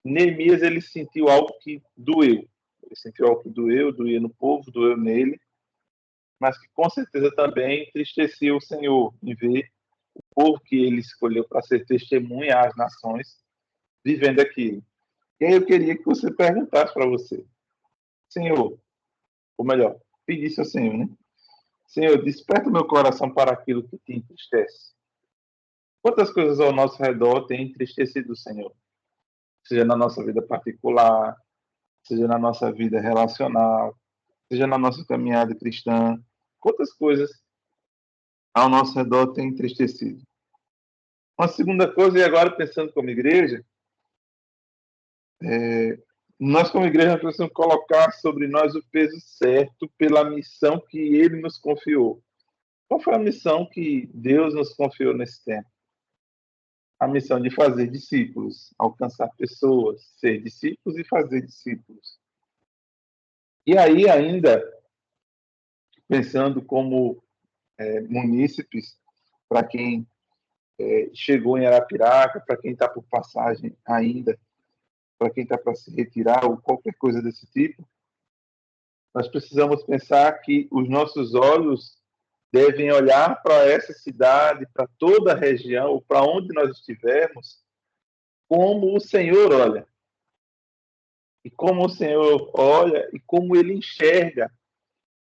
Neemias, ele sentiu algo que doeu. Ele sentiu algo que doeu no povo, doeu nele, mas que com certeza também entristeceu o Senhor em ver o povo que ele escolheu para ser testemunha às nações vivendo aquilo. E aí eu queria que você perguntasse para você, Senhor, ou melhor, pedisse ao Senhor, né? Senhor, desperta o meu coração para aquilo que te entristece. Quantas coisas ao nosso redor têm entristecido o Senhor? Seja na nossa vida particular, seja na nossa vida relacional, seja na nossa caminhada cristã. Quantas coisas ao nosso redor têm entristecido? Uma segunda coisa, e agora pensando como igreja, nós como igreja precisamos colocar sobre nós o peso certo pela missão que Ele nos confiou. Qual foi a missão que Deus nos confiou nesse tempo? A missão de fazer discípulos, alcançar pessoas, ser discípulos e fazer discípulos. E aí ainda, pensando como munícipes, para quem chegou em Arapiraca, para quem está por passagem ainda, para quem está para se retirar ou qualquer coisa desse tipo, nós precisamos pensar que os nossos olhos devem olhar para essa cidade, para toda a região, ou para onde nós estivermos, como o Senhor olha. E como o Senhor olha e como Ele enxerga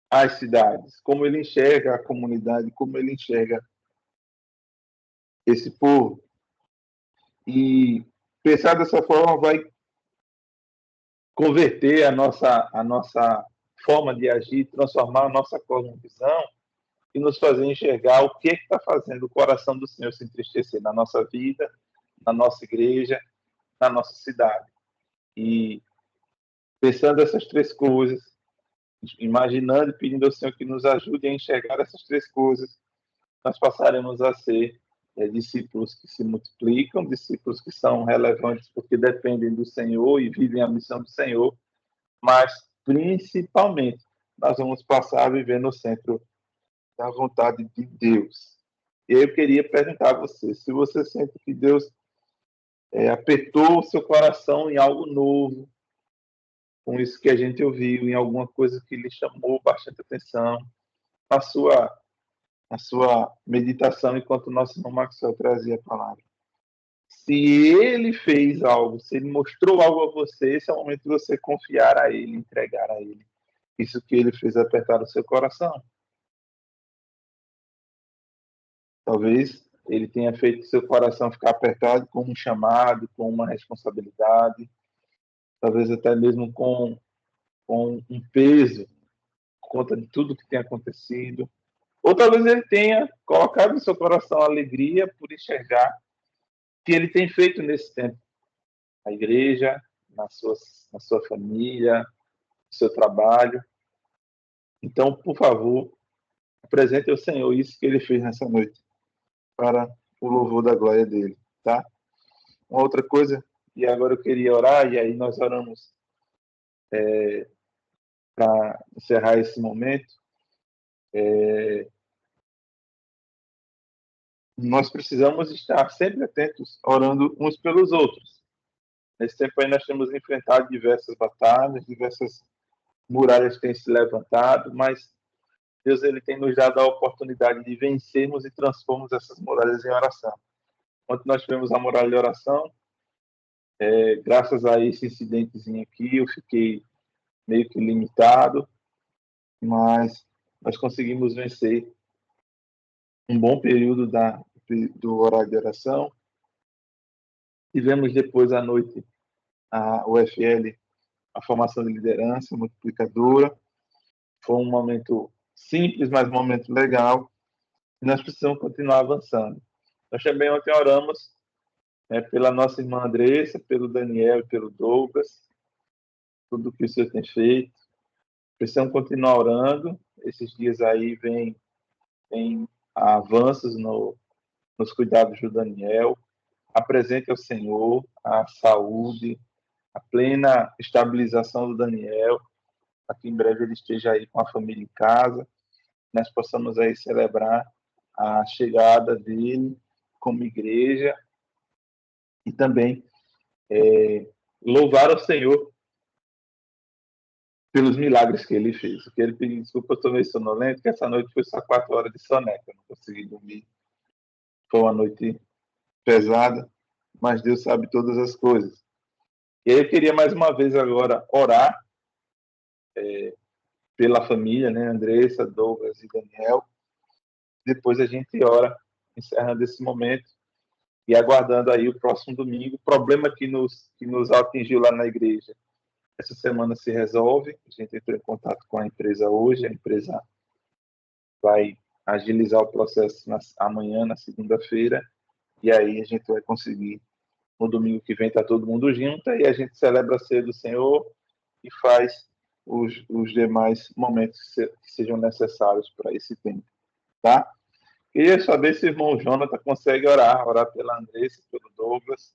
as cidades, como Ele enxerga a comunidade, como Ele enxerga esse povo. E pensar dessa forma vai converter a nossa forma de agir, transformar a nossa cosmovisão e nos fazer enxergar o que está fazendo o coração do Senhor se entristecer na nossa vida, na nossa igreja, na nossa cidade. E pensando essas três coisas, imaginando e pedindo ao Senhor que nos ajude a enxergar essas três coisas, nós passaremos a ser discípulos que se multiplicam, discípulos que são relevantes porque dependem do Senhor e vivem a missão do Senhor, mas principalmente nós vamos passar a viver no centro da vontade de Deus. E aí eu queria perguntar a você, se você sente que Deus apertou o seu coração em algo novo, com isso que a gente ouviu, em alguma coisa que lhe chamou bastante atenção, na sua meditação, enquanto o nosso irmão Maxwell trazia a palavra. Se ele fez algo, se ele mostrou algo a você, esse é o momento de você confiar a ele, entregar a ele. Isso que ele fez apertar o seu coração. Talvez ele tenha feito o seu coração ficar apertado com um chamado, com uma responsabilidade, talvez até mesmo com um peso, por conta de tudo que tem acontecido. Ou talvez ele tenha colocado no seu coração a alegria por enxergar o que ele tem feito nesse tempo. Na igreja, na sua família, no seu trabalho. Então, por favor, apresente ao Senhor isso que ele fez nessa noite, para o louvor da glória dele, tá? Uma outra coisa, e agora eu queria orar, e aí nós oramos para encerrar esse momento, nós precisamos estar sempre atentos, orando uns pelos outros. Nesse tempo aí nós temos enfrentado diversas batalhas, diversas muralhas têm se levantado, mas Deus ele tem nos dado a oportunidade de vencermos e transformarmos essas muralhas em oração. Quando nós tivemos a muralha de oração, graças a esse incidentezinho aqui, eu fiquei meio que limitado, mas nós conseguimos vencer um bom período do horário de oração. Tivemos depois à noite a UFL, a formação de liderança multiplicadora. Foi um momento simples, mas um momento legal. E nós precisamos continuar avançando. Nós também ontem oramos pela nossa irmã Andressa, pelo Daniel e pelo Douglas, tudo que o Senhor tem feito. Precisamos continuar orando. Esses dias aí vem avanços nos cuidados do Daniel. Apresente ao Senhor a saúde, a plena estabilização do Daniel, para que em breve ele esteja aí com a família em casa, nós possamos aí celebrar a chegada dele como igreja e também louvar ao Senhor pelos milagres que ele fez. Eu quero pedir desculpa, eu estou meio sonolento, que essa noite foi só 4 horas de soneca, eu não consegui dormir. Foi uma noite pesada, mas Deus sabe todas as coisas. E aí eu queria mais uma vez agora orar pela família, né, Andressa, Douglas e Daniel. Depois a gente ora, encerrando esse momento e aguardando aí o próximo domingo. O problema que nos atingiu lá na igreja, essa semana se resolve. A gente entrou em contato com a empresa hoje, a empresa vai agilizar o processo amanhã, na segunda-feira, e aí a gente vai conseguir, no domingo que vem, estar todo mundo junto, e a gente celebra a ceia do Senhor e faz os demais momentos que sejam necessários para esse tempo, tá? Queria saber se o irmão Jonathan consegue orar pela Andressa, pelo Douglas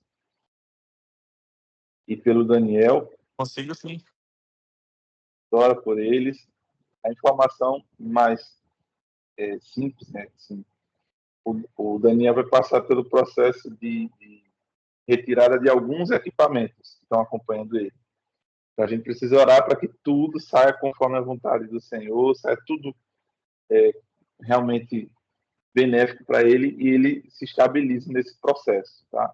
e pelo Daniel. Consigo sim. Ora por eles. A informação mais simples, né? Assim, o Daniel vai passar pelo processo de retirada de alguns equipamentos que estão acompanhando ele. Então, a gente precisa orar para que tudo saia conforme a vontade do Senhor, saia tudo realmente benéfico para ele e ele se estabilize nesse processo, tá?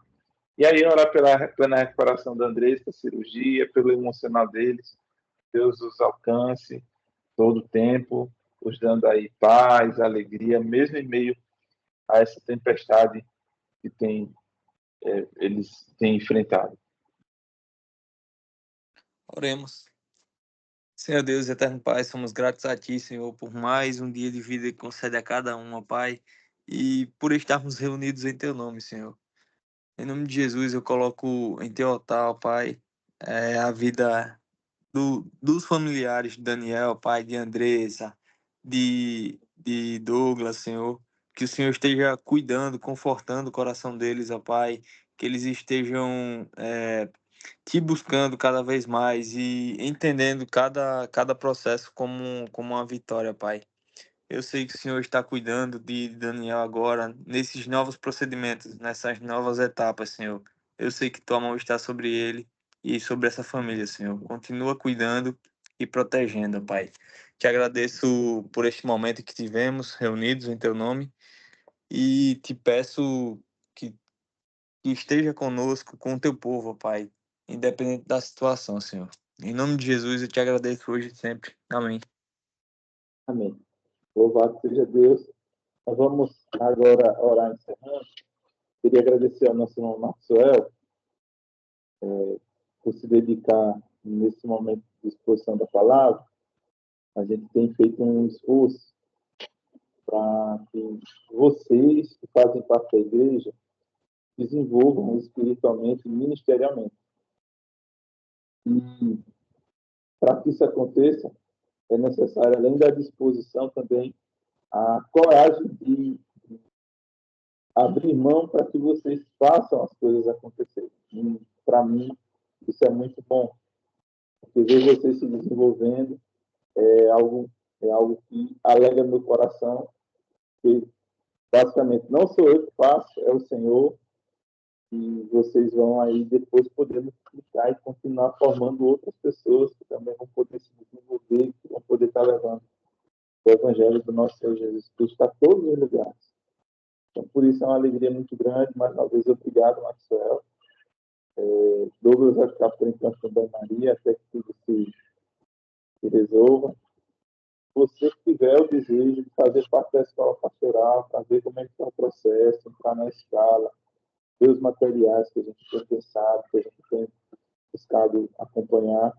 E aí orar pela plena recuperação da Andressa, cirurgia, pelo emocional deles, Deus os alcance todo o tempo, os dando aí paz, alegria, mesmo em meio a essa tempestade que eles têm enfrentado. Oremos. Senhor Deus, eterno Pai, somos gratos a Ti, Senhor, por mais um dia de vida que concede a cada um, ó Pai, e por estarmos reunidos em Teu nome, Senhor. Em nome de Jesus, eu coloco em Teu altar, ó Pai, a vida dos familiares de Daniel, Pai, de Andressa, de Douglas, Senhor. Que o Senhor esteja cuidando, confortando o coração deles, ó Pai, que eles estejam te buscando cada vez mais e entendendo cada processo como uma vitória, Pai. Eu sei que o Senhor está cuidando de Daniel agora, nesses novos procedimentos, nessas novas etapas, Senhor. Eu sei que tua mão está sobre ele e sobre essa família, Senhor. Continua cuidando e protegendo, Pai. Te agradeço por este momento que tivemos reunidos em teu nome e te peço que esteja conosco, com o teu povo, Pai, independente da situação, Senhor. Em nome de Jesus, eu te agradeço hoje e sempre. Amém. Amém. Louvado seja Deus. Nós vamos agora orar encerrando. Queria agradecer ao nosso irmão Maxwell por se dedicar nesse momento de exposição da palavra. A gente tem feito um esforço para que vocês que fazem parte da igreja desenvolvam espiritualmente e ministerialmente. E para que isso aconteça, é necessário, além da disposição, também a coragem de abrir mão para que vocês façam as coisas acontecerem. Para mim, isso é muito bom. Porque ver vocês se desenvolvendo é algo que alegra meu coração, que basicamente não sou eu que faço, é o Senhor, e vocês vão aí depois poder multiplicar e continuar formando outras pessoas que também vão poder se desenvolver, que vão poder estar levando o Evangelho do nosso Senhor Jesus Cristo a todos os lugares. Então, por isso é uma alegria muito grande. Mais uma vez, obrigado, Maxwell. Douglas vai ficar por enquanto com a Maria, até que tudo se resolva. Você que tiver o desejo de fazer parte da escola pastoral, para ver como é que está o processo, entrar na escala, ver os materiais que a gente tem pensado, que a gente tem buscado acompanhar,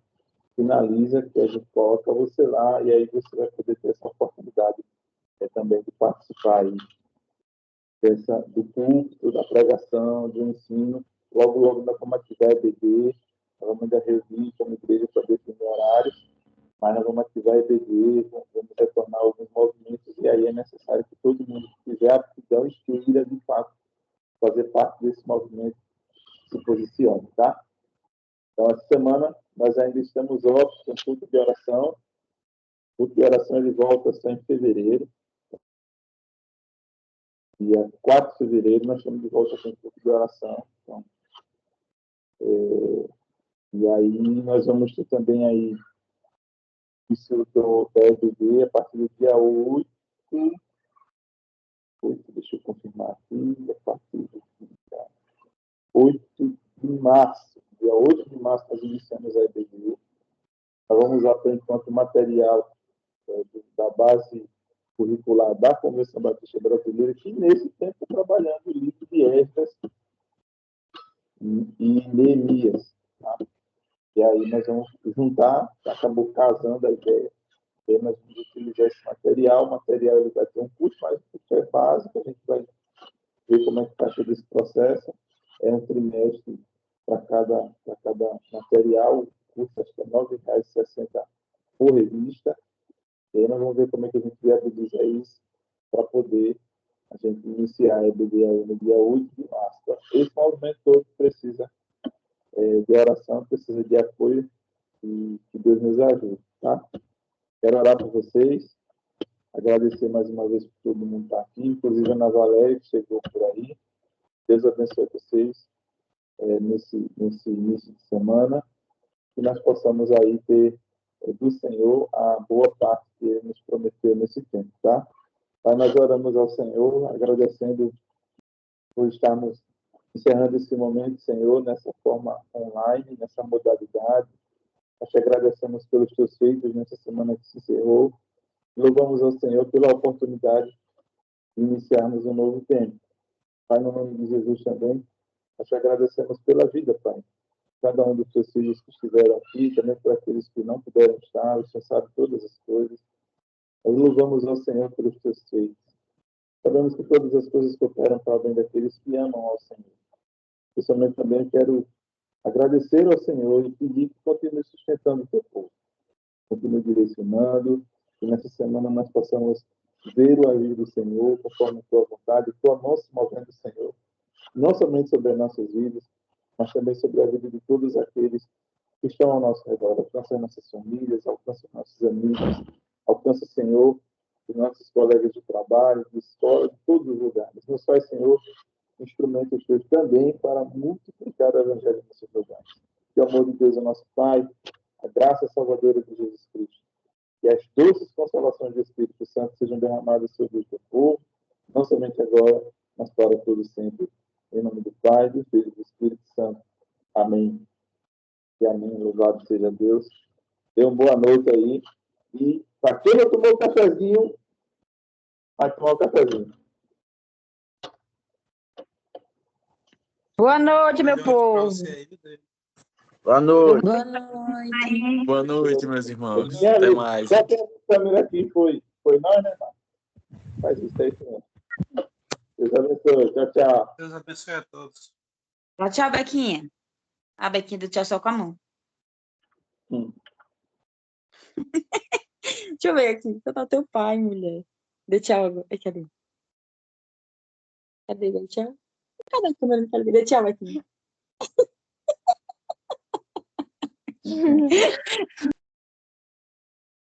finaliza que a gente coloca você lá, e aí você vai poder ter essa oportunidade também de participar aí do culto, da pregação, do ensino. Logo, logo, nós vamos ativar a EBD, nós vamos ainda reunir como igreja para definir horários, mas nós vamos ativar a EBD, vamos retornar alguns movimentos, e aí é necessário que todo mundo que tiver aptidão e queira, de fato, fazer parte desse movimento, se posicione, tá? Então, essa semana, nós ainda estamos off com culto de oração. O culto de oração, ele volta só em fevereiro. Dia 4 de fevereiro, nós estamos de volta com o culto de oração. Então, e aí, nós vamos ter também aí isso do EBD a partir do dia 8, deixa eu confirmar aqui, a partir do dia 8 de março. Dia 8 de março, nós iniciamos a EBD. Nós vamos usar, por enquanto, o material da base curricular da Convenção Batista Brasileira, que nesse tempo está trabalhando o livro de Esdras e Neemias. Tá? E aí nós vamos juntar, acabou casando a ideia, e nós vamos utilizar esse material. O material ele vai ter um curso, mas o curso é básico, a gente vai ver como é que está todo esse processo. É um trimestre para cada material, o curso acho que é R$ 9,60 por revista. E aí nós vamos ver como é que a gente viabiliza isso para poder a gente iniciar a EBD no dia 8 de março. Então, esse movimento todo precisa de oração, precisa de apoio e que Deus nos ajude. Tá? Quero orar por vocês, agradecer mais uma vez por todo mundo estar aqui, inclusive a Ana Valéria, que chegou por aí. Deus abençoe vocês nesse início de semana, que nós possamos aí ter do Senhor a boa parte que Ele nos prometeu nesse tempo, tá? Pai, nós oramos ao Senhor, agradecendo por estarmos encerrando esse momento, Senhor, nessa forma online, nessa modalidade. Nós te agradecemos pelos teus feitos nessa semana que se encerrou. Louvamos ao Senhor pela oportunidade de iniciarmos um novo tempo. Pai, no nome de Jesus também, nós te agradecemos pela vida, Pai. Cada um dos teus filhos que estiveram aqui, também por aqueles que não puderam estar, o Senhor sabe todas as coisas. Nós louvamos ao Senhor pelos teus feitos. Sabemos que todas as coisas cooperam para o bem daqueles que amam ao Senhor. Pessoalmente também quero agradecer ao Senhor e pedir que continue sustentando o teu povo. Continue direcionando, que nessa semana nós possamos ver o agir do Senhor, conforme a tua vontade, tua mão se movendo, Senhor, não somente sobre as nossas vidas, mas também sobre a vida de todos aqueles que estão ao nosso redor. Alcança nossas famílias, alcança nossos amigos, alcança, Senhor, os nossos colegas de trabalho, de escola, de todos os lugares. Nos faz, Senhor, instrumentos teus também para multiplicar o Evangelho nesses lugares. Que o amor de Deus é nosso Pai, a graça salvadora de Jesus Cristo e as doces consolações do Espírito Santo sejam derramadas sobre o teu povo, não somente agora, mas para todos sempre. Em nome do Pai, do Filho e do Espírito Santo. Amém. E amém. Louvado seja Deus. Dê uma boa noite aí. E para quem não tomou o cafezinho, vai tomar o cafezinho. Boa noite, meu povo. Boa noite. Boa noite. Boa noite, meus irmãos. Até mais. Só que a câmera aqui foi nós, né, Marcos? Faz isso aí mesmo. Deus abençoe. Tchau, tchau. Deus abençoe a todos. Tchau, Bequinha. A Bequinha do tchau só com a mão. Deixa eu ver aqui. Só tá teu pai, mulher. Dê tchau agora. Ai, cadê? Cadê? Dê tchau. Cadê a câmera? Dê tchau, Bequinha.